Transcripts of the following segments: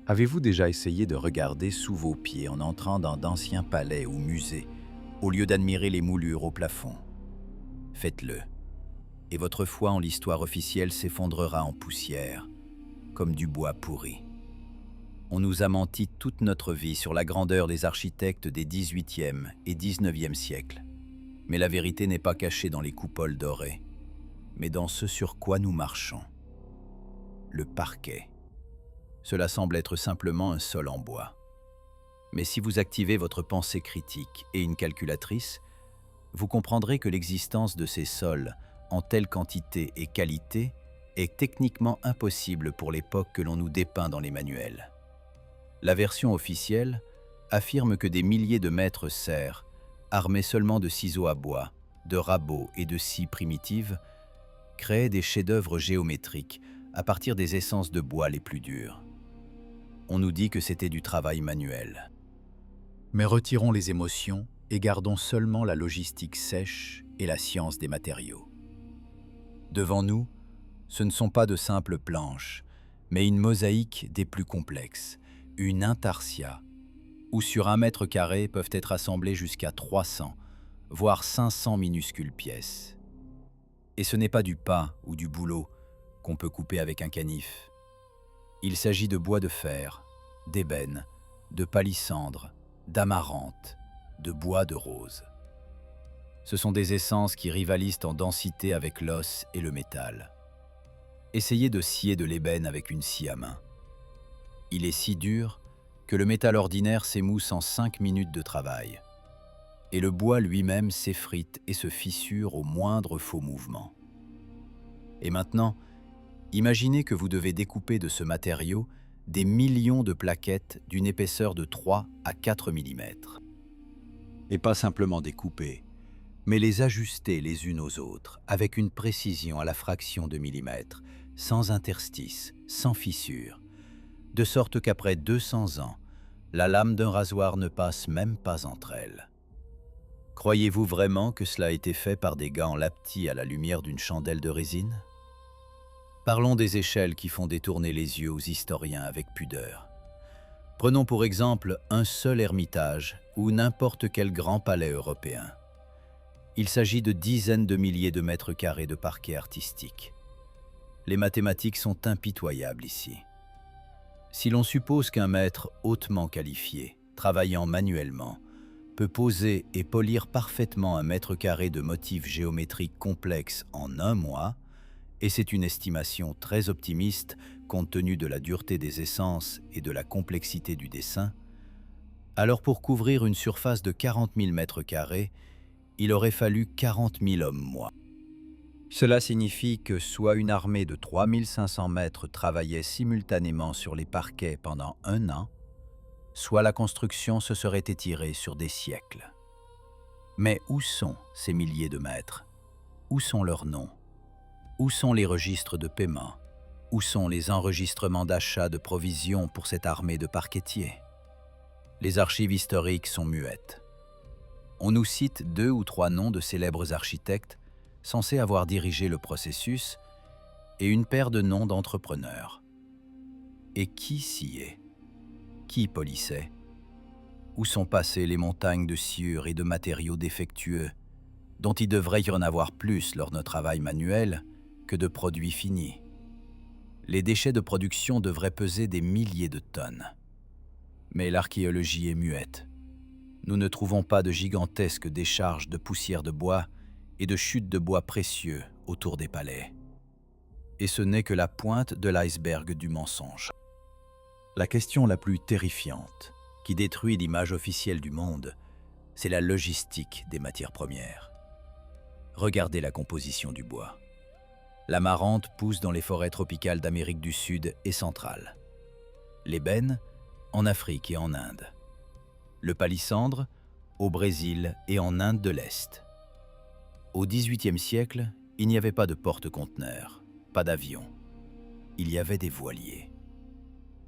Avez-vous déjà essayé de regarder sous vos pieds en entrant dans d'anciens palais ou musées, au lieu d'admirer les moulures au plafond? Faites-le, et votre foi en l'histoire officielle s'effondrera en poussière, comme du bois pourri. On nous a menti toute notre vie sur la grandeur des architectes des XVIIIe et XIXe siècles. Mais la vérité n'est pas cachée dans les coupoles dorées, mais dans ce sur quoi nous marchons. Le parquet. Cela semble être simplement un sol en bois. Mais si vous activez votre pensée critique et une calculatrice, vous comprendrez que l'existence de ces sols en telle quantité et qualité est techniquement impossible pour l'époque que l'on nous dépeint dans les manuels. La version officielle affirme que des milliers de maîtres serfs, armés seulement de ciseaux à bois, de rabots et de scies primitives, créaient des chefs-d'œuvre géométriques à partir des essences de bois les plus dures. On nous dit que c'était du travail manuel. Mais retirons les émotions et gardons seulement la logistique sèche et la science des matériaux. Devant nous, ce ne sont pas de simples planches, mais une mosaïque des plus complexes, une intarsia, où sur 1 mètre carré peuvent être assemblées jusqu'à 300, voire 500 minuscules pièces. Et ce n'est pas du pain ou du bouleau qu'on peut couper avec un canif. Il s'agit de bois de fer, d'ébène, de palissandre, d'amarante, de bois de rose. Ce sont des essences qui rivalisent en densité avec l'os et le métal. Essayez de scier de l'ébène avec une scie à main. Il est si dur que le métal ordinaire s'émousse en 5 minutes de travail. Et le bois lui-même s'effrite et se fissure au moindre faux mouvement. Et maintenant, imaginez que vous devez découper de ce matériau des millions de plaquettes d'une épaisseur de 3 à 4 mm. Et pas simplement découper, mais les ajuster les unes aux autres avec une précision à la fraction de millimètre, sans interstice, sans fissure, de sorte qu'après 200 ans, la lame d'un rasoir ne passe même pas entre elles. Croyez-vous vraiment que cela a été fait par des gants laptis à la lumière d'une chandelle de résine? Parlons des échelles qui font détourner les yeux aux historiens avec pudeur. Prenons pour exemple un seul Ermitage ou n'importe quel grand palais européen. Il s'agit de dizaines de milliers de mètres carrés de parquet artistique. Les mathématiques sont impitoyables ici. Si l'on suppose qu'un maître hautement qualifié, travaillant manuellement, peut poser et polir parfaitement 1 mètre carré de motifs géométriques complexes en 1 mois, et c'est une estimation très optimiste compte tenu de la dureté des essences et de la complexité du dessin, alors pour couvrir une surface de 40 000 mètres carrés, il aurait fallu 40 000 hommes-mois. Cela signifie que soit une armée de 3 500 mètres travaillait simultanément sur les parquets pendant 1 an, soit la construction se serait étirée sur des siècles. Mais où sont ces milliers de mètres? Où sont leurs noms? Où sont les registres de paiement? Où sont les enregistrements d'achat de provisions pour cette armée de parquetiers? Les archives historiques sont muettes. On nous cite 2 ou 3 noms de célèbres architectes censés avoir dirigé le processus et une paire de noms d'entrepreneurs. Et qui sciait? Qui polissait? Où sont passées les montagnes de sciure et de matériaux défectueux, dont il devrait y en avoir plus lors de notre travail manuel que de produits finis? Les déchets de production devraient peser des milliers de tonnes. Mais l'archéologie est muette. Nous ne trouvons pas de gigantesques décharges de poussière de bois et de chutes de bois précieux autour des palais. Et ce n'est que la pointe de l'iceberg du mensonge. La question la plus terrifiante, qui détruit l'image officielle du monde, c'est la logistique des matières premières. Regardez la composition du bois. L'amarante pousse dans les forêts tropicales d'Amérique du Sud et centrale. L'ébène, en Afrique et en Inde. Le palissandre, au Brésil et en Inde de l'Est. Au XVIIIe siècle, il n'y avait pas de porte-conteneurs, pas d'avions. Il y avait des voiliers.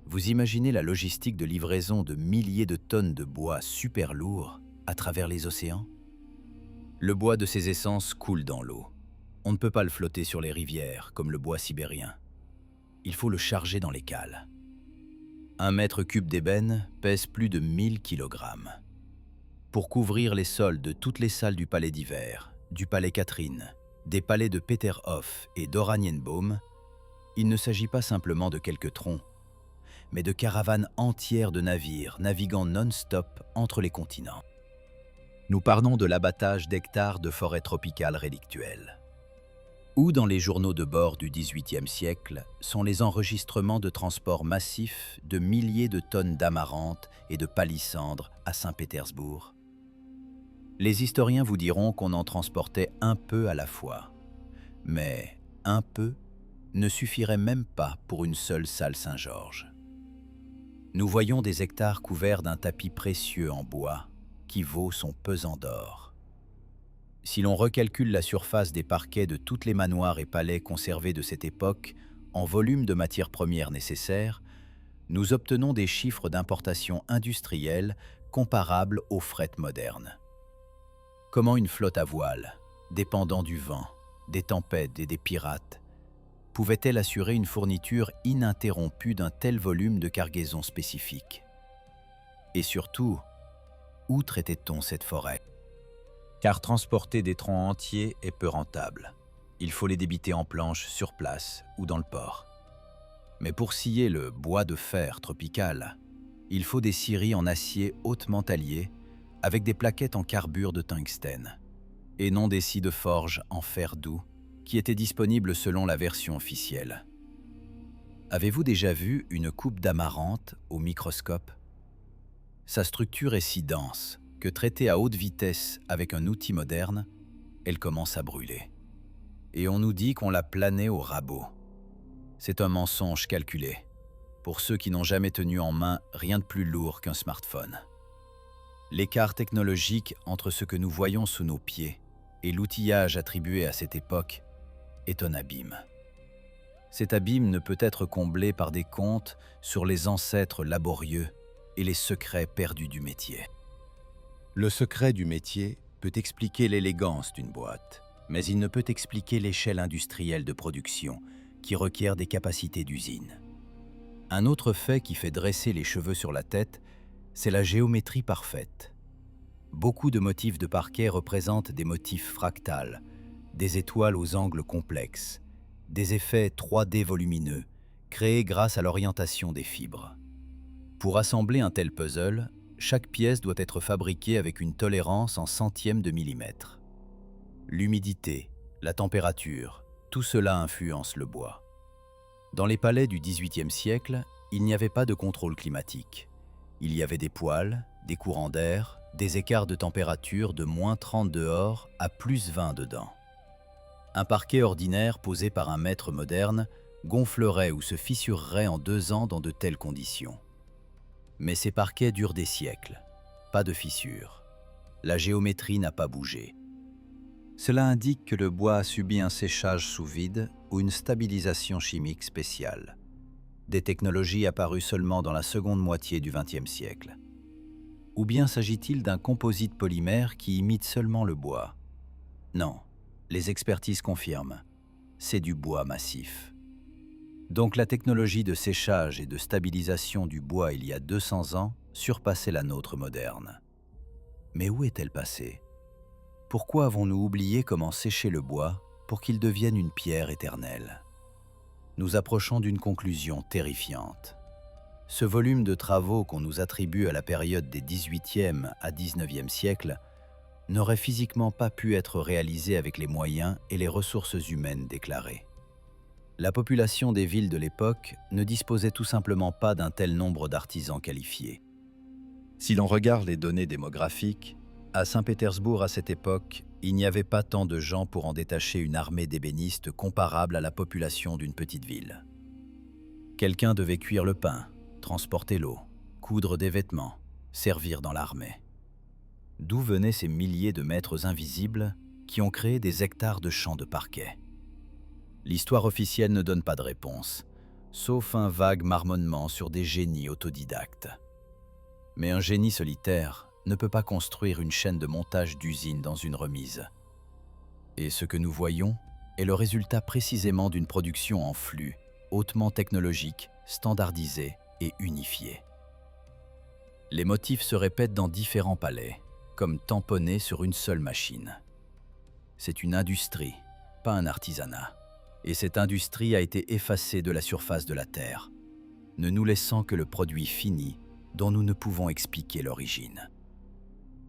Vous imaginez la logistique de livraison de milliers de tonnes de bois super lourds à travers les océans? Le bois de ces essences coule dans l'eau. On ne peut pas le flotter sur les rivières comme le bois sibérien. Il faut le charger dans les cales. Un mètre cube d'ébène pèse plus de 1000 kg. Pour couvrir les sols de toutes les salles du palais d'hiver, du palais Catherine, des palais de Peterhof et d'Oranienbaum, il ne s'agit pas simplement de quelques troncs, mais de caravanes entières de navires naviguant non-stop entre les continents. Nous parlons de l'abattage d'hectares de forêts tropicales relictuelles. Où dans les journaux de bord du XVIIIe siècle sont les enregistrements de transports massifs de milliers de tonnes d'amarante et de palissandre à Saint-Pétersbourg? Les historiens vous diront qu'on en transportait un peu à la fois. Mais un peu ne suffirait même pas pour une seule salle Saint-Georges. Nous voyons des hectares couverts d'un tapis précieux en bois qui vaut son pesant d'or. Si l'on recalcule la surface des parquets de toutes les manoirs et palais conservés de cette époque en volume de matières premières nécessaires, nous obtenons des chiffres d'importation industrielle comparables aux frettes modernes. Comment une flotte à voile, dépendant du vent, des tempêtes et des pirates, pouvait-elle assurer une fourniture ininterrompue d'un tel volume de cargaison spécifique? Et surtout, où traitait-on cette forêt? Car transporter des troncs entiers est peu rentable. Il faut les débiter en planches sur place ou dans le port. Mais pour scier le bois de fer tropical, il faut des scieries en acier hautement taillé avec des plaquettes en carbure de tungstène, et non des scies de forge en fer doux qui étaient disponibles selon la version officielle. Avez-vous déjà vu une coupe d'amarante au microscope? Sa structure est si dense que traitée à haute vitesse avec un outil moderne, elle commence à brûler. Et on nous dit qu'on l'a planée au rabot. C'est un mensonge calculé, pour ceux qui n'ont jamais tenu en main rien de plus lourd qu'un smartphone. L'écart technologique entre ce que nous voyons sous nos pieds et l'outillage attribué à cette époque est un abîme. Cet abîme ne peut être comblé par des contes sur les ancêtres laborieux et les secrets perdus du métier. Le secret du métier peut expliquer l'élégance d'une boîte, mais il ne peut expliquer l'échelle industrielle de production qui requiert des capacités d'usine. Un autre fait qui fait dresser les cheveux sur la tête, c'est la géométrie parfaite. Beaucoup de motifs de parquet représentent des motifs fractales, des étoiles aux angles complexes, des effets 3D volumineux, créés grâce à l'orientation des fibres. Pour assembler un tel puzzle, chaque pièce doit être fabriquée avec une tolérance en centièmes de millimètre. L'humidité, la température, tout cela influence le bois. Dans les palais du XVIIIe siècle, il n'y avait pas de contrôle climatique. Il y avait des poêles, des courants d'air, des écarts de température de -30 dehors à +20 dedans. Un parquet ordinaire posé par un maître moderne gonflerait ou se fissurerait en 2 ans dans de telles conditions. Mais ces parquets durent des siècles, pas de fissures. La géométrie n'a pas bougé. Cela indique que le bois a subi un séchage sous vide ou une stabilisation chimique spéciale. Des technologies apparues seulement dans la seconde moitié du XXe siècle. Ou bien s'agit-il d'un composite polymère qui imite seulement le bois? Non, les expertises confirment, c'est du bois massif. Donc la technologie de séchage et de stabilisation du bois il y a 200 ans surpassait la nôtre moderne. Mais où est-elle passée? Pourquoi avons-nous oublié comment sécher le bois pour qu'il devienne une pierre éternelle? Nous approchons d'une conclusion terrifiante. Ce volume de travaux qu'on nous attribue à la période des XVIIIe à XIXe siècles n'aurait physiquement pas pu être réalisé avec les moyens et les ressources humaines déclarées. La population des villes de l'époque ne disposait tout simplement pas d'un tel nombre d'artisans qualifiés. Si l'on regarde les données démographiques, à Saint-Pétersbourg à cette époque, il n'y avait pas tant de gens pour en détacher une armée d'ébénistes comparable à la population d'une petite ville. Quelqu'un devait cuire le pain, transporter l'eau, coudre des vêtements, servir dans l'armée. D'où venaient ces milliers de maîtres invisibles qui ont créé des hectares de champs de parquet? L'histoire officielle ne donne pas de réponse, sauf un vague marmonnement sur des génies autodidactes. Mais un génie solitaire ne peut pas construire une chaîne de montage d'usines dans une remise. Et ce que nous voyons est le résultat précisément d'une production en flux, hautement technologique, standardisée et unifié. Les motifs se répètent dans différents palais, comme tamponnés sur une seule machine. C'est une industrie, pas un artisanat. Et cette industrie a été effacée de la surface de la Terre, ne nous laissant que le produit fini dont nous ne pouvons expliquer l'origine.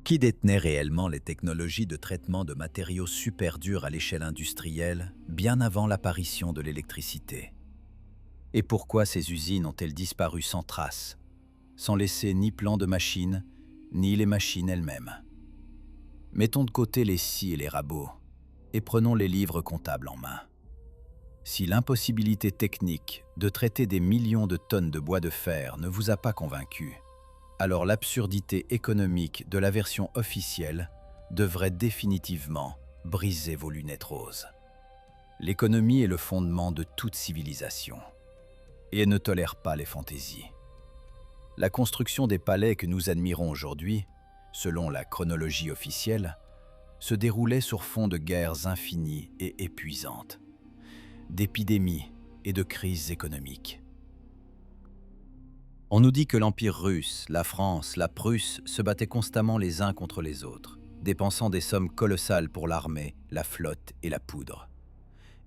Qui détenait réellement les technologies de traitement de matériaux super durs à l'échelle industrielle bien avant l'apparition de l'électricité? Et pourquoi ces usines ont-elles disparu sans trace, sans laisser ni plan de machine, ni les machines elles-mêmes? Mettons de côté les scies et les rabots, et prenons les livres comptables en main. Si l'impossibilité technique de traiter des millions de tonnes de bois de fer ne vous a pas convaincu, alors l'absurdité économique de la version officielle devrait définitivement briser vos lunettes roses. L'économie est le fondement de toute civilisation, et elle ne tolère pas les fantaisies. La construction des palais que nous admirons aujourd'hui, selon la chronologie officielle, se déroulait sur fond de guerres infinies et épuisantes, d'épidémies et de crises économiques. On nous dit que l'Empire russe, la France, la Prusse se battaient constamment les uns contre les autres, dépensant des sommes colossales pour l'armée, la flotte et la poudre.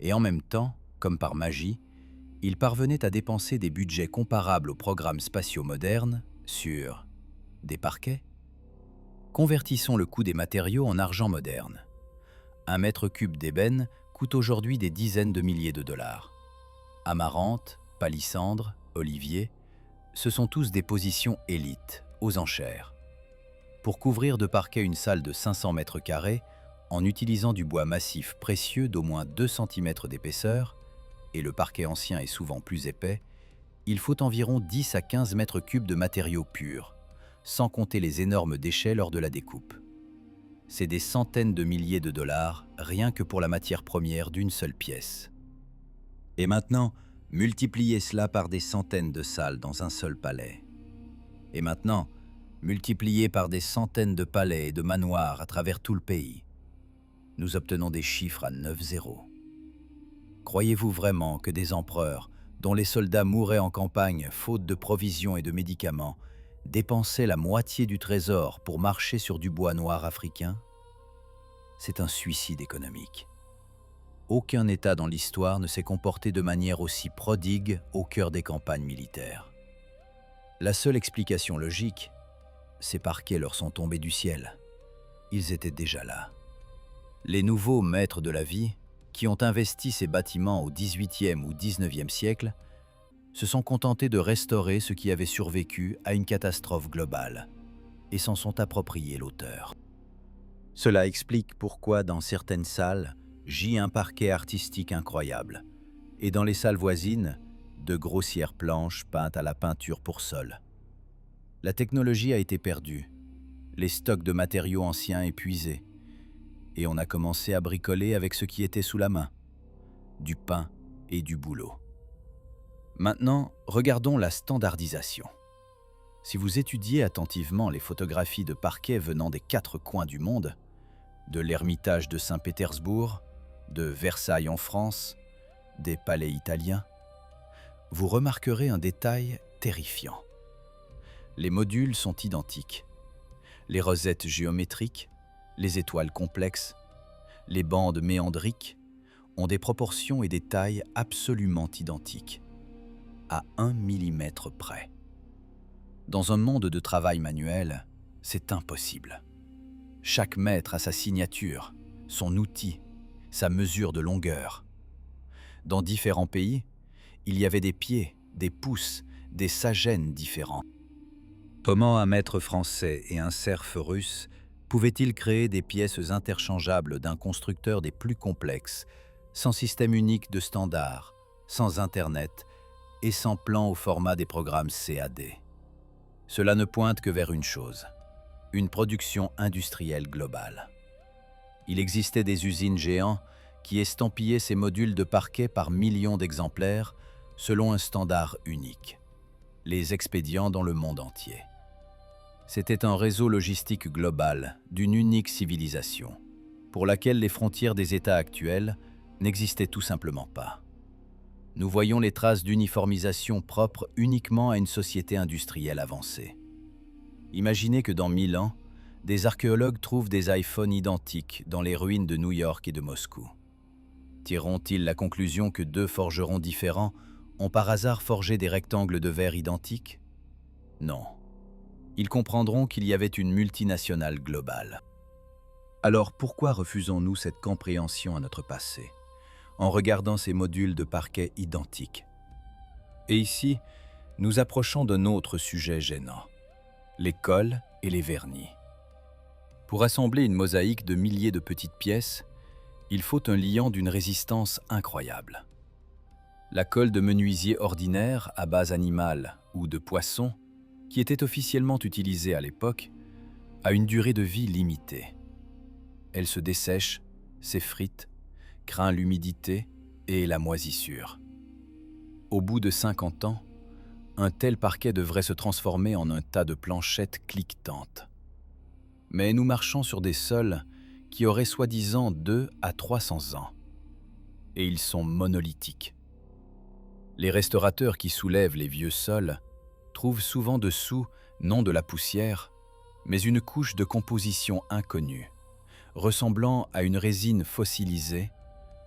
Et en même temps, comme par magie, ils parvenaient à dépenser des budgets comparables aux programmes spatiaux modernes sur des parquets. Convertissons le coût des matériaux en argent moderne. Un mètre cube d'ébène coûte aujourd'hui des dizaines de milliers de dollars. Amarante, palissandre, olivier, ce sont tous des positions élites, aux enchères. Pour couvrir de parquet une salle de 500 mètres carrés, en utilisant du bois massif précieux d'au moins 2 cm d'épaisseur, et le parquet ancien est souvent plus épais, il faut environ 10 à 15 mètres cubes de matériaux purs, sans compter les énormes déchets lors de la découpe. C'est des centaines de milliers de dollars, rien que pour la matière première d'une seule pièce. Et maintenant, multipliez cela par des centaines de salles dans un seul palais. Et maintenant, multipliez par des centaines de palais et de manoirs à travers tout le pays. Nous obtenons des chiffres à 9 zéros. Croyez-vous vraiment que des empereurs, dont les soldats mouraient en campagne faute de provisions et de médicaments, dépensaient la moitié du trésor pour marcher sur du bois noir africain? C'est un suicide économique. Aucun État dans l'histoire ne s'est comporté de manière aussi prodigue au cœur des campagnes militaires. La seule explication logique, ces parquets leur sont tombés du ciel. Ils étaient déjà là. Les nouveaux maîtres de la vie, qui ont investi ces bâtiments au XVIIIe ou XIXe siècle, se sont contentés de restaurer ce qui avait survécu à une catastrophe globale et s'en sont appropriés l'auteur. Cela explique pourquoi dans certaines salles gît un parquet artistique incroyable et dans les salles voisines, de grossières planches peintes à la peinture pour sol. La technologie a été perdue, les stocks de matériaux anciens épuisés, et on a commencé à bricoler avec ce qui était sous la main, du pain et du boulot. Maintenant, regardons la standardisation. Si vous étudiez attentivement les photographies de parquets venant des 4 coins du monde, de l'Ermitage de Saint-Pétersbourg, de Versailles en France, des palais italiens, vous remarquerez un détail terrifiant. Les modules sont identiques. Les rosettes géométriques, les étoiles complexes, les bandes méandriques ont des proportions et des tailles absolument identiques, à 1 millimètre près. Dans un monde de travail manuel, c'est impossible. Chaque maître a sa signature, son outil, sa mesure de longueur. Dans différents pays, il y avait des pieds, des pouces, des sagènes différents. Comment un maître français et un serf russe pouvaient-ils créer des pièces interchangeables d'un constructeur des plus complexes, sans système unique de standard, sans Internet et sans plan au format des programmes CAD? Cela ne pointe que vers une chose, une production industrielle globale. Il existait des usines géants qui estampallaient ces modules de parquet par millions d'exemplaires selon un standard unique, les expédiant dans le monde entier. C'était un réseau logistique global d'une unique civilisation, pour laquelle les frontières des États actuels n'existaient tout simplement pas. Nous voyons les traces d'uniformisation propres uniquement à une société industrielle avancée. Imaginez que dans 1000 ans, des archéologues trouvent des iPhones identiques dans les ruines de New York et de Moscou. Tireront-ils la conclusion que deux forgerons différents ont par hasard forgé des rectangles de verre identiques? Non. Ils comprendront qu'il y avait une multinationale globale. Alors pourquoi refusons-nous cette compréhension à notre passé, en regardant ces modules de parquet identiques? Et ici, nous approchons d'un autre sujet gênant, les cols et les vernis. Pour assembler une mosaïque de milliers de petites pièces, il faut un liant d'une résistance incroyable. La colle de menuisier ordinaire à base animale ou de poisson, qui était officiellement utilisée à l'époque, a une durée de vie limitée. Elle se dessèche, s'effrite, craint l'humidité et la moisissure. Au bout de 50 ans, un tel parquet devrait se transformer en un tas de planchettes cliquetantes. Mais nous marchons sur des sols qui auraient soi-disant 2 à 300 ans. Et ils sont monolithiques. Les restaurateurs qui soulèvent les vieux sols trouvent souvent dessous non de la poussière, mais une couche de composition inconnue, ressemblant à une résine fossilisée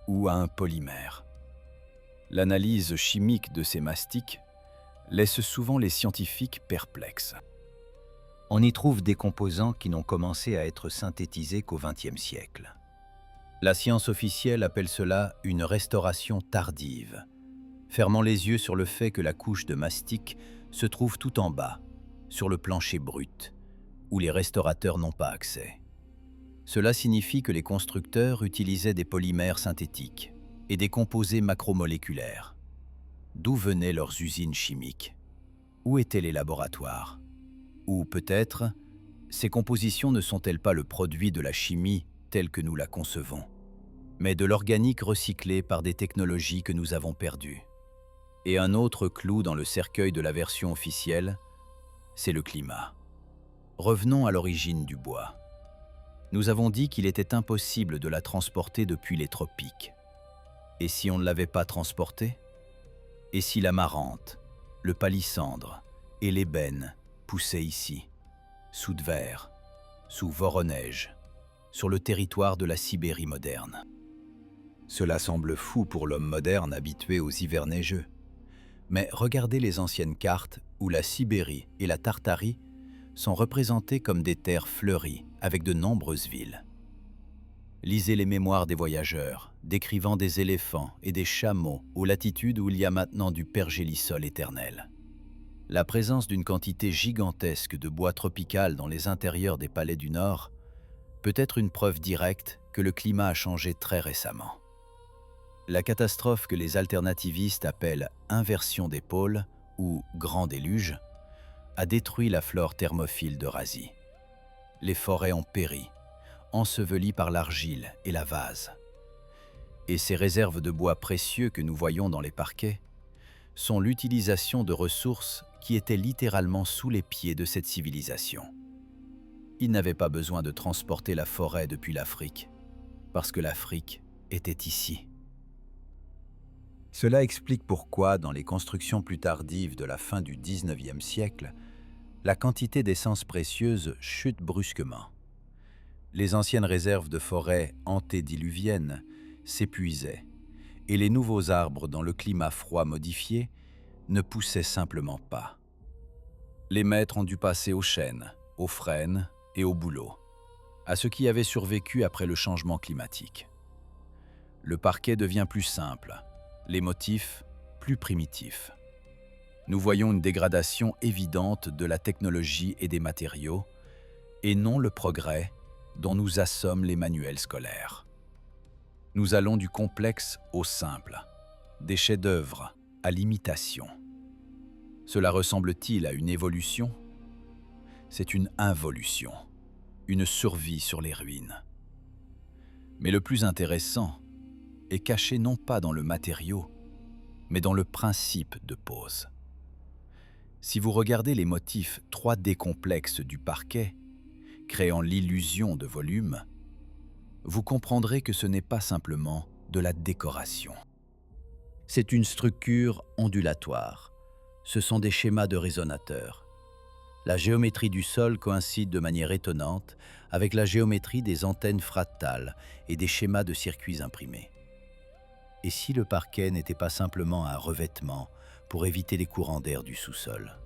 ou à un polymère. L'analyse chimique de ces mastiques laisse souvent les scientifiques perplexes. On y trouve des composants qui n'ont commencé à être synthétisés qu'au XXe siècle. La science officielle appelle cela une restauration tardive, fermant les yeux sur le fait que la couche de mastic se trouve tout en bas, sur le plancher brut, où les restaurateurs n'ont pas accès. Cela signifie que les constructeurs utilisaient des polymères synthétiques et des composés macromoléculaires. D'où venaient leurs usines chimiques? Où étaient les laboratoires? Ou peut-être, ces compositions ne sont-elles pas le produit de la chimie telle que nous la concevons, mais de l'organique recyclé par des technologies que nous avons perdues? Et un autre clou dans le cercueil de la version officielle, c'est le climat. Revenons à l'origine du bois. Nous avons dit qu'il était impossible de la transporter depuis les tropiques. Et si on ne l'avait pas transportée? Et si l'amarante, le palissandre et l'ébène poussaient ici, sous de verre, sous Voronège, sur le territoire de la Sibérie moderne? Cela semble fou pour l'homme moderne habitué aux hivers neigeux. Mais regardez les anciennes cartes où la Sibérie et la Tartarie sont représentées comme des terres fleuries avec de nombreuses villes. Lisez les mémoires des voyageurs, décrivant des éléphants et des chameaux aux latitudes où il y a maintenant du pergélisol éternel. La présence d'une quantité gigantesque de bois tropical dans les intérieurs des palais du Nord peut être une preuve directe que le climat a changé très récemment. La catastrophe que les alternativistes appellent « inversion des pôles » ou « grand déluge » a détruit la flore thermophile d'Eurasie. Les forêts ont péri, ensevelies par l'argile et la vase. Et ces réserves de bois précieux que nous voyons dans les parquets sont l'utilisation de ressources qui étaient littéralement sous les pieds de cette civilisation. Ils n'avaient pas besoin de transporter la forêt depuis l'Afrique, parce que l'Afrique était ici. Cela explique pourquoi, dans les constructions plus tardives de la fin du XIXe siècle, la quantité d'essence précieuse chute brusquement. Les anciennes réserves de forêts antédiluviennes s'épuisaient, et les nouveaux arbres dans le climat froid modifié ne poussaient simplement pas. Les maîtres ont dû passer aux chênes, aux frênes et au bouleau, à ce qui avait survécu après le changement climatique. Le parquet devient plus simple, les motifs plus primitifs. Nous voyons une dégradation évidente de la technologie et des matériaux, et non le progrès dont nous assomment les manuels scolaires. Nous allons du complexe au simple, des chefs-d'œuvre à l'imitation. Cela ressemble-t-il à une évolution? C'est une involution, une survie sur les ruines. Mais le plus intéressant est caché non pas dans le matériau, mais dans le principe de pose. Si vous regardez les motifs 3D complexes du parquet, créant l'illusion de volume, vous comprendrez que ce n'est pas simplement de la décoration. C'est une structure ondulatoire. Ce sont des schémas de résonateurs. La géométrie du sol coïncide de manière étonnante avec la géométrie des antennes fractales et des schémas de circuits imprimés. Et si le parquet n'était pas simplement un revêtement pour éviter les courants d'air du sous-sol?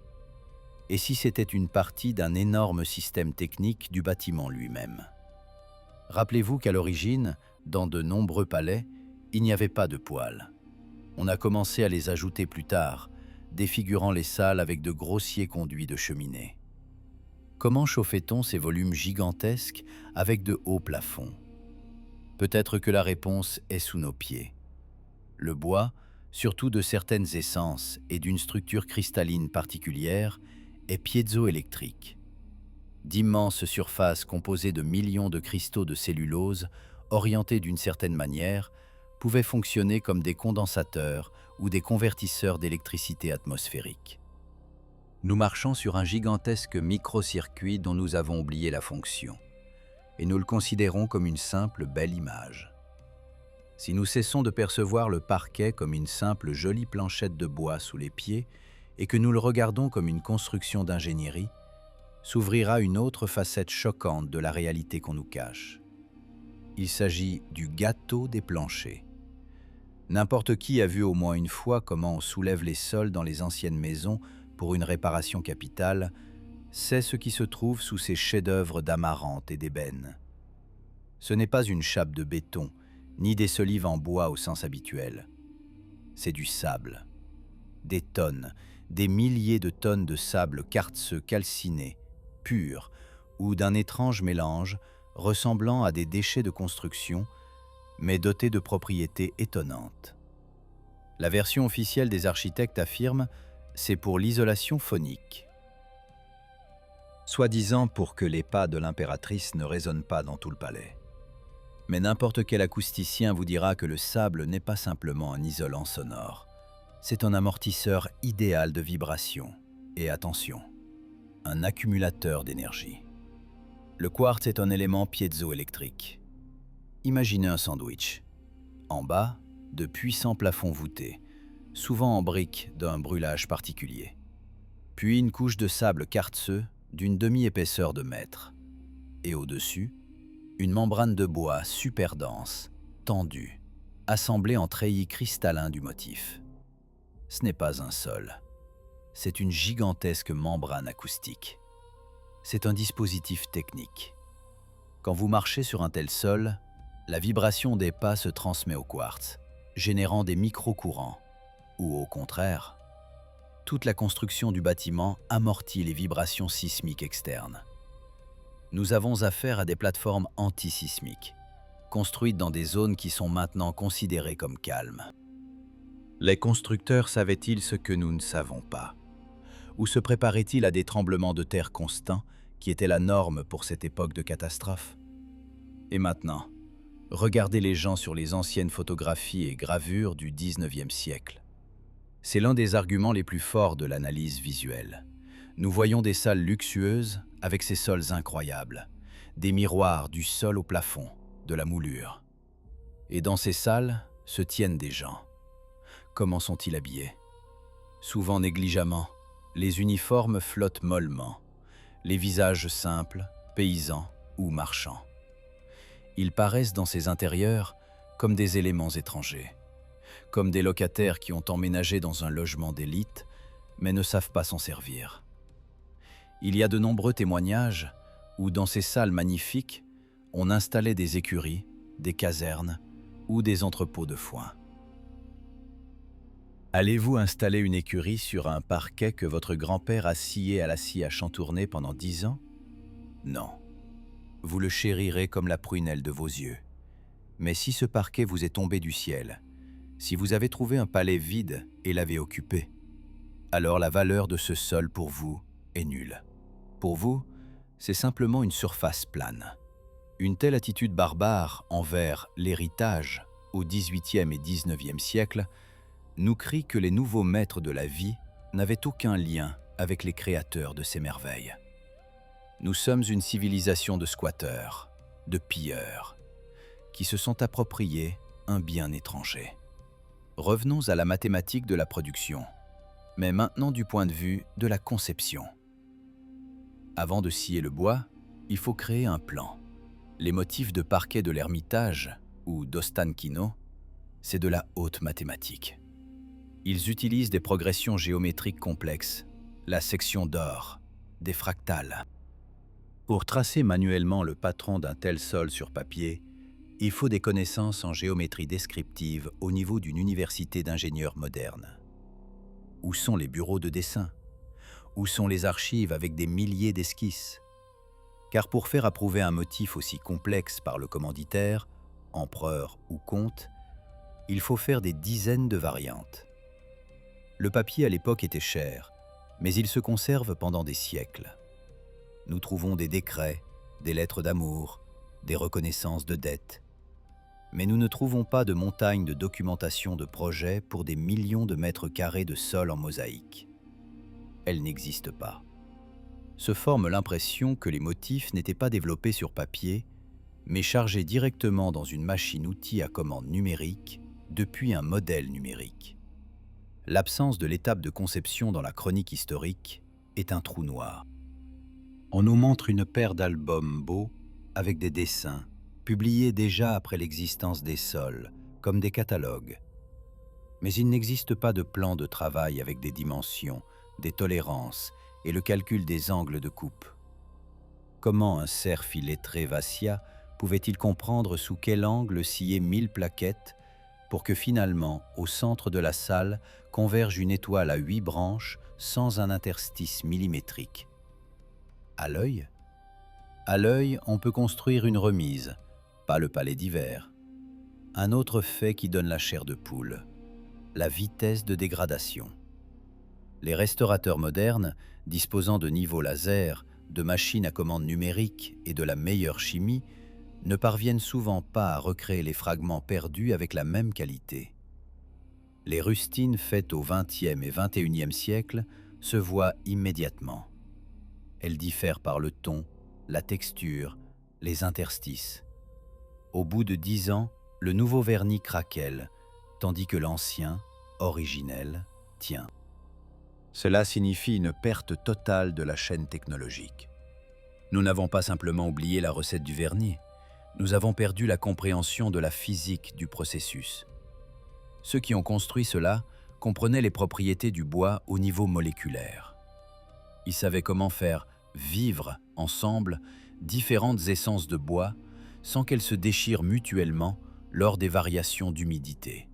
Et si c'était une partie d'un énorme système technique du bâtiment lui-même? Rappelez-vous qu'à l'origine, dans de nombreux palais, il n'y avait pas de poêles. On a commencé à les ajouter plus tard, défigurant les salles avec de grossiers conduits de cheminée. Comment chauffait-on ces volumes gigantesques avec de hauts plafonds? Peut-être que la réponse est sous nos pieds. Le bois, surtout de certaines essences et d'une structure cristalline particulière, est piézoélectrique. D'immenses surfaces composées de millions de cristaux de cellulose, orientés d'une certaine manière, pouvaient fonctionner comme des condensateurs ou des convertisseurs d'électricité atmosphérique. Nous marchons sur un gigantesque microcircuit dont nous avons oublié la fonction, et nous le considérons comme une simple belle image. Si nous cessons de percevoir le parquet comme une simple jolie planchette de bois sous les pieds et que nous le regardons comme une construction d'ingénierie, s'ouvrira une autre facette choquante de la réalité qu'on nous cache. Il s'agit du gâteau des planchers. N'importe qui a vu au moins une fois comment on soulève les sols dans les anciennes maisons pour une réparation capitale, sait ce qui se trouve sous ces chefs-d'œuvre d'amarante et d'ébène. Ce n'est pas une chape de béton, ni des solives en bois au sens habituel. C'est du sable. Des tonnes, des milliers de tonnes de sable quartzeux calciné, pur, ou d'un étrange mélange ressemblant à des déchets de construction, mais doté de propriétés étonnantes. La version officielle des architectes affirme « c'est pour l'isolation phonique ». Soi-disant pour que les pas de l'impératrice ne résonnent pas dans tout le palais. Mais n'importe quel acousticien vous dira que le sable n'est pas simplement un isolant sonore. C'est un amortisseur idéal de vibration. Et attention, un accumulateur d'énergie. Le quartz est un élément piézoélectrique. Imaginez un sandwich. En bas, de puissants plafonds voûtés, souvent en briques d'un brûlage particulier. Puis une couche de sable quartzeux d'une demi-épaisseur de mètre. Et au-dessus, une membrane de bois super dense, tendue, assemblée en treillis cristallins du motif. Ce n'est pas un sol. C'est une gigantesque membrane acoustique. C'est un dispositif technique. Quand vous marchez sur un tel sol, la vibration des pas se transmet au quartz, générant des micro-courants, ou au contraire, toute la construction du bâtiment amortit les vibrations sismiques externes. Nous avons affaire à des plateformes antisismiques, construites dans des zones qui sont maintenant considérées comme calmes. Les constructeurs savaient-ils ce que nous ne savons pas? Ou se préparaient-ils à des tremblements de terre constants qui étaient la norme pour cette époque de catastrophe? Et maintenant, regardez les gens sur les anciennes photographies et gravures du XIXe siècle. C'est l'un des arguments les plus forts de l'analyse visuelle. Nous voyons des salles luxueuses avec ces sols incroyables, des miroirs du sol au plafond, de la moulure. Et dans ces salles se tiennent des gens. Comment sont-ils habillés? Souvent négligemment, les uniformes flottent mollement, les visages simples, paysans ou marchands. Ils paraissent dans ces intérieurs comme des éléments étrangers, comme des locataires qui ont emménagé dans un logement d'élite, mais ne savent pas s'en servir. Il y a de nombreux témoignages où, dans ces salles magnifiques, on installait des écuries, des casernes ou des entrepôts de foin. Allez-vous installer une écurie sur un parquet que votre grand-père a scié à la scie à chantourner pendant 10 ans? Non. Vous le chérirez comme la prunelle de vos yeux. Mais si ce parquet vous est tombé du ciel, si vous avez trouvé un palais vide et l'avez occupé, alors la valeur de ce sol pour vous est nulle. Pour vous, c'est simplement une surface plane. Une telle attitude barbare envers l'héritage au XVIIIe et XIXe siècle nous crie que les nouveaux maîtres de la vie n'avaient aucun lien avec les créateurs de ces merveilles. Nous sommes une civilisation de squatteurs, de pilleurs, qui se sont appropriés un bien étranger. Revenons à la mathématique de la production, mais maintenant du point de vue de la conception. Avant de scier le bois, il faut créer un plan. Les motifs de parquet de l'Ermitage, ou d'Ostankino, c'est de la haute mathématique. Ils utilisent des progressions géométriques complexes, la section d'or, des fractales. Pour tracer manuellement le patron d'un tel sol sur papier, il faut des connaissances en géométrie descriptive au niveau d'une université d'ingénieurs modernes. Où sont les bureaux de dessin? Où sont les archives avec des milliers d'esquisses? Car pour faire approuver un motif aussi complexe par le commanditaire, empereur ou comte, il faut faire des dizaines de variantes. Le papier à l'époque était cher, mais il se conserve pendant des siècles. Nous trouvons des décrets, des lettres d'amour, des reconnaissances de dettes. Mais nous ne trouvons pas de montagne de documentation de projets pour des millions de mètres carrés de sol en mosaïque. Elle n'existe pas. Se forme l'impression que les motifs n'étaient pas développés sur papier, mais chargés directement dans une machine-outil à commande numérique depuis un modèle numérique. L'absence de l'étape de conception dans la chronique historique est un trou noir. On nous montre une paire d'albums beaux avec des dessins, publiés déjà après l'existence des sols, comme des catalogues. Mais il n'existe pas de plan de travail avec des dimensions, des tolérances et le calcul des angles de coupe. Comment un cerf illettré Vassia pouvait-il comprendre sous quel angle scier 1000 plaquettes pour que finalement, au centre de la salle, converge une étoile à 8 branches sans un interstice millimétrique? À l'œil? À l'œil, on peut construire une remise, pas le palais d'hiver. Un autre fait qui donne la chair de poule, la vitesse de dégradation. Les restaurateurs modernes, disposant de niveaux laser, de machines à commande numérique et de la meilleure chimie, ne parviennent souvent pas à recréer les fragments perdus avec la même qualité. Les rustines faites au XXe et XXIe siècle se voient immédiatement. Elles diffèrent par le ton, la texture, les interstices. Au bout de 10 ans, le nouveau vernis craquelle, tandis que l'ancien, originel, tient. Cela signifie une perte totale de la chaîne technologique. Nous n'avons pas simplement oublié la recette du vernis, nous avons perdu la compréhension de la physique du processus. Ceux qui ont construit cela comprenaient les propriétés du bois au niveau moléculaire. Ils savaient comment faire vivre ensemble différentes essences de bois sans qu'elles se déchirent mutuellement lors des variations d'humidité.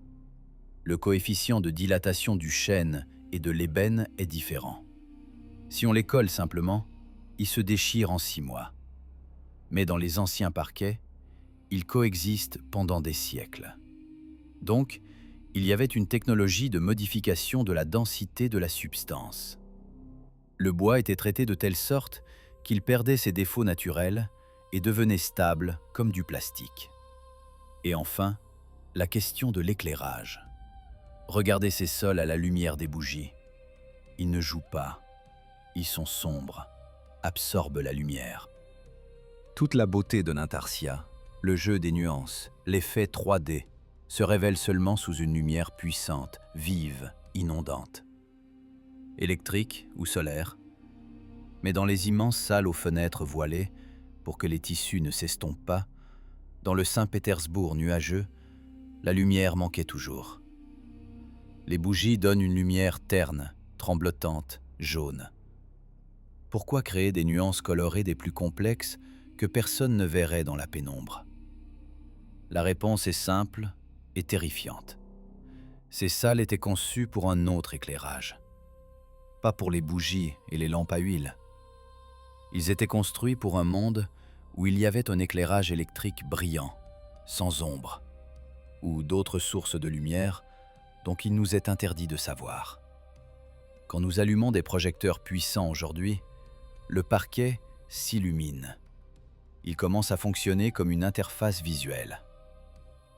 Le coefficient de dilatation du chêne et de l'ébène est différent. Si on les colle simplement, ils se déchirent en 6 mois. Mais dans les anciens parquets, ils coexistent pendant des siècles. Donc, il y avait une technologie de modification de la densité de la substance. Le bois était traité de telle sorte qu'il perdait ses défauts naturels et devenait stable comme du plastique. Et enfin, la question de l'éclairage. Regardez ces sols à la lumière des bougies. Ils ne jouent pas, ils sont sombres, absorbent la lumière. Toute la beauté de l'intarsia, le jeu des nuances, l'effet 3D, se révèle seulement sous une lumière puissante, vive, inondante. Électrique ou solaire, mais dans les immenses salles aux fenêtres voilées, pour que les tissus ne s'estompent pas, dans le Saint-Pétersbourg nuageux, la lumière manquait toujours. Les bougies donnent une lumière terne, tremblotante, jaune. Pourquoi créer des nuances colorées des plus complexes que personne ne verrait dans la pénombre? La réponse est simple et terrifiante. Ces salles étaient conçues pour un autre éclairage. Pas pour les bougies et les lampes à huile. Ils étaient construits pour un monde où il y avait un éclairage électrique brillant, sans ombre, ou d'autres sources de lumière dont il nous est interdit de savoir. Quand nous allumons des projecteurs puissants aujourd'hui, le parquet s'illumine. Il commence à fonctionner comme une interface visuelle.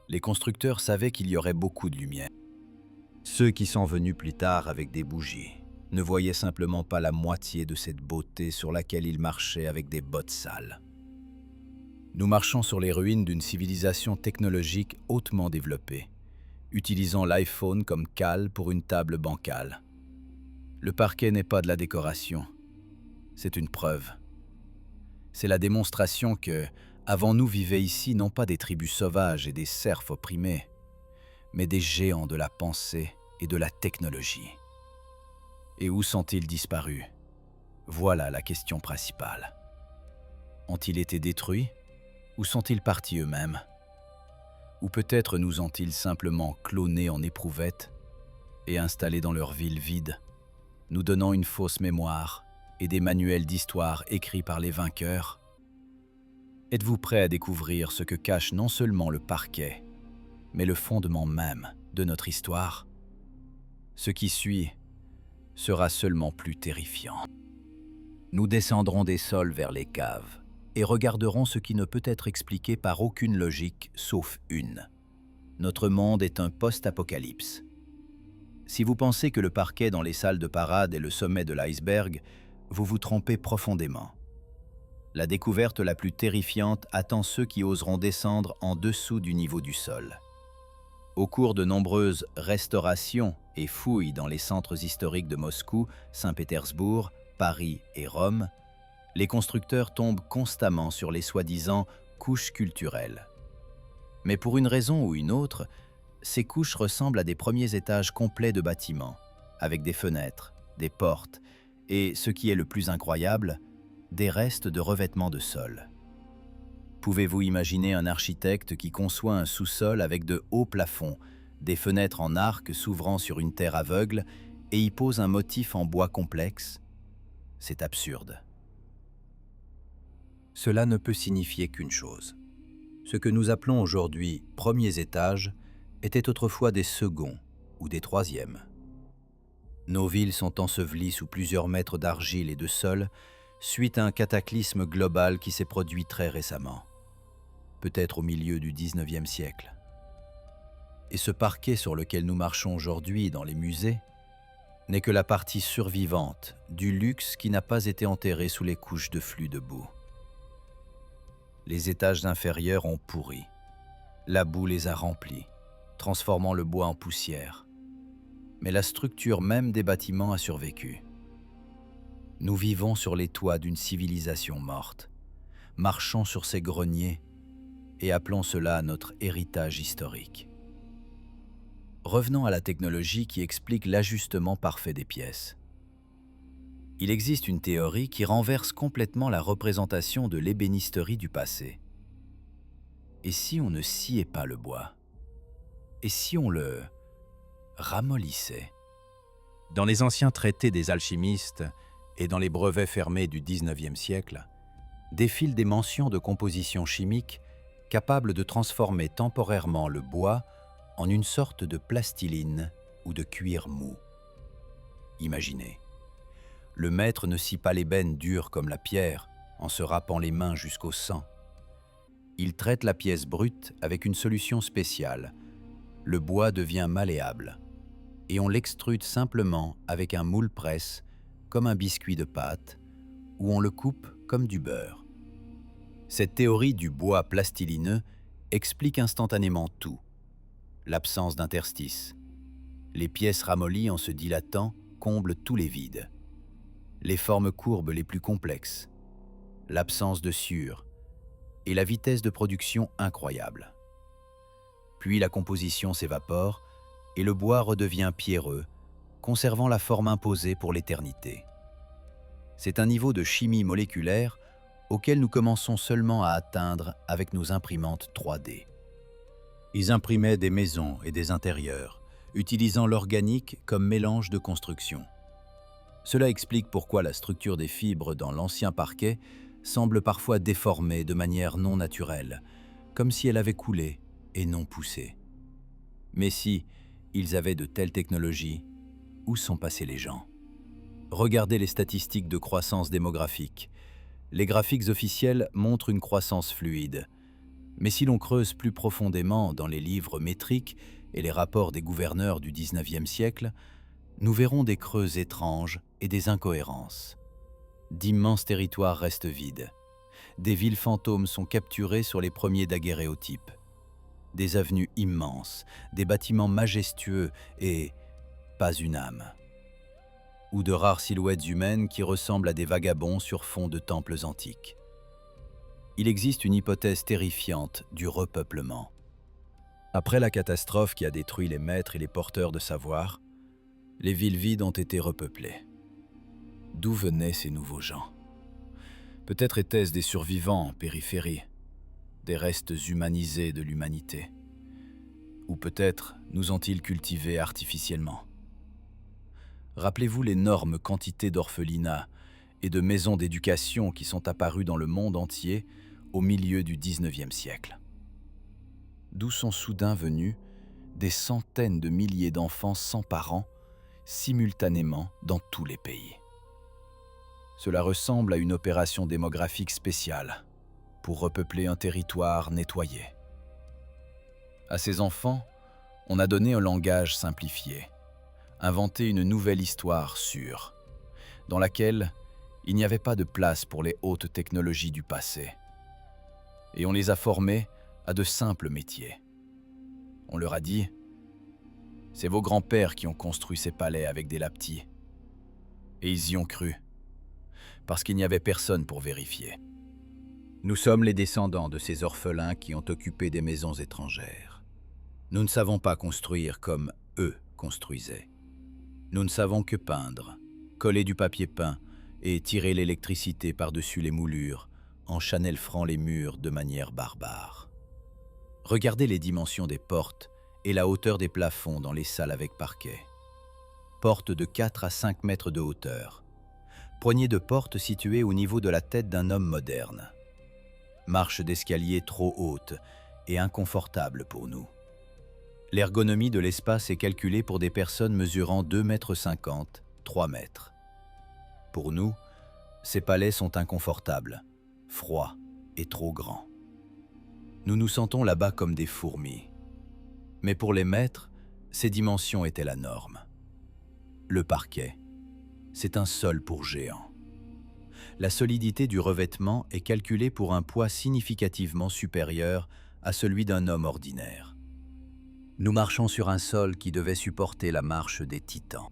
Les constructeurs savaient qu'il y aurait beaucoup de lumière. Ceux qui sont venus plus tard avec des bougies ne voyaient simplement pas la moitié de cette beauté sur laquelle ils marchaient avec des bottes sales. Nous marchons sur les ruines d'une civilisation technologique hautement développée, utilisant l'iPhone comme cale pour une table bancale. Le parquet n'est pas de la décoration, c'est une preuve. C'est la démonstration que, avant nous vivaient ici non pas des tribus sauvages et des serfs opprimés, mais des géants de la pensée et de la technologie. Et où sont-ils disparus? Voilà la question principale. Ont-ils été détruits ou sont-ils partis eux-mêmes? Ou peut-être nous ont-ils simplement clonés en éprouvettes et installés dans leur ville vide, nous donnant une fausse mémoire et des manuels d'histoire écrits par les vainqueurs? Êtes-vous prêt à découvrir ce que cache non seulement le parquet, mais le fondement même de notre histoire? Ce qui suit sera seulement plus terrifiant. Nous descendrons des sols vers les caves et regarderons ce qui ne peut être expliqué par aucune logique sauf une. Notre monde est un post-apocalypse. Si vous pensez que le parquet dans les salles de parade est le sommet de l'iceberg, vous vous trompez profondément. La découverte la plus terrifiante attend ceux qui oseront descendre en dessous du niveau du sol. Au cours de nombreuses restaurations et fouilles dans les centres historiques de Moscou, Saint-Pétersbourg, Paris et Rome, les constructeurs tombent constamment sur les soi-disant couches culturelles. Mais pour une raison ou une autre, ces couches ressemblent à des premiers étages complets de bâtiments, avec des fenêtres, des portes et, ce qui est le plus incroyable, des restes de revêtements de sol. Pouvez-vous imaginer un architecte qui conçoit un sous-sol avec de hauts plafonds, des fenêtres en arc s'ouvrant sur une terre aveugle et y pose un motif en bois complexe? C'est absurde. Cela ne peut signifier qu'une chose. Ce que nous appelons aujourd'hui premiers étages étaient autrefois des seconds ou des troisièmes. Nos villes sont ensevelies sous plusieurs mètres d'argile et de sol suite à un cataclysme global qui s'est produit très récemment, peut-être au milieu du XIXe siècle. Et ce parquet sur lequel nous marchons aujourd'hui dans les musées n'est que la partie survivante du luxe qui n'a pas été enterré sous les couches de flux de boue. Les étages inférieurs ont pourri. La boue les a remplis, transformant le bois en poussière. Mais la structure même des bâtiments a survécu. Nous vivons sur les toits d'une civilisation morte, marchons sur ses greniers et appelons cela notre héritage historique. Revenons à la technologie qui explique l'ajustement parfait des pièces. Il existe une théorie qui renverse complètement la représentation de l'ébénisterie du passé. Et si on ne sciait pas le bois? Et si on le ramollissait? Dans les anciens traités des alchimistes et dans les brevets fermés du XIXe siècle, défilent des mentions de compositions chimiques capables de transformer temporairement le bois en une sorte de plastiline ou de cuir mou. Imaginez. Le maître ne scie pas l'ébène dur comme la pierre en se râpant les mains jusqu'au sang. Il traite la pièce brute avec une solution spéciale. Le bois devient malléable et on l'extrude simplement avec un moule-presse comme un biscuit de pâte ou on le coupe comme du beurre. Cette théorie du bois plastilineux explique instantanément tout. L'absence d'interstices. Les pièces ramollies en se dilatant comblent tous les vides. Les formes courbes les plus complexes, l'absence de sciure et la vitesse de production incroyable. Puis la composition s'évapore et le bois redevient pierreux, conservant la forme imposée pour l'éternité. C'est un niveau de chimie moléculaire auquel nous commençons seulement à atteindre avec nos imprimantes 3D. Ils imprimaient des maisons et des intérieurs, utilisant l'organique comme mélange de construction. Cela explique pourquoi la structure des fibres dans l'ancien parquet semble parfois déformée de manière non naturelle, comme si elle avait coulé et non poussé. Mais si ils avaient de telles technologies, où sont passés les gens? Regardez les statistiques de croissance démographique. Les graphiques officiels montrent une croissance fluide. Mais si l'on creuse plus profondément dans les livres métriques et les rapports des gouverneurs du XIXe siècle, nous verrons des creux étranges et des incohérences. D'immenses territoires restent vides. Des villes fantômes sont capturées sur les premiers daguerréotypes. Des avenues immenses, des bâtiments majestueux et pas une âme. Ou de rares silhouettes humaines qui ressemblent à des vagabonds sur fond de temples antiques. Il existe une hypothèse terrifiante du repeuplement. Après la catastrophe qui a détruit les maîtres et les porteurs de savoir, les villes vides ont été repeuplées. D'où venaient ces nouveaux gens? Peut-être étaient-ce des survivants en périphérie, des restes humanisés de l'humanité. Ou peut-être nous ont-ils cultivés artificiellement. Rappelez-vous l'énorme quantité d'orphelinats et de maisons d'éducation qui sont apparues dans le monde entier au milieu du XIXe siècle. D'où sont soudain venus des centaines de milliers d'enfants sans parents simultanément dans tous les pays. Cela ressemble à une opération démographique spéciale pour repeupler un territoire nettoyé. À ces enfants, on a donné un langage simplifié, inventé une nouvelle histoire sûre, dans laquelle il n'y avait pas de place pour les hautes technologies du passé. Et on les a formés à de simples métiers. On leur a dit « C'est vos grands-pères qui ont construit ces palais avec des lapetis. » Et ils y ont cru, parce qu'il n'y avait personne pour vérifier. Nous sommes les descendants de ces orphelins qui ont occupé des maisons étrangères. Nous ne savons pas construire comme eux construisaient. Nous ne savons que peindre, coller du papier peint et tirer l'électricité par-dessus les moulures en chanelfrant les murs de manière barbare. Regardez les dimensions des portes et la hauteur des plafonds dans les salles avec parquet. Portes de 4 à 5 mètres de hauteur. Poignées de porte situées au niveau de la tête d'un homme moderne. Marches d'escalier trop hautes et inconfortables pour nous. L'ergonomie de l'espace est calculée pour des personnes mesurant 2,50 m, 3 mètres. Pour nous, ces palais sont inconfortables, froids et trop grands. Nous nous sentons là-bas comme des fourmis. Mais pour les maîtres, ces dimensions étaient la norme. Le parquet, c'est un sol pour géants. La solidité du revêtement est calculée pour un poids significativement supérieur à celui d'un homme ordinaire. Nous marchons sur un sol qui devait supporter la marche des titans.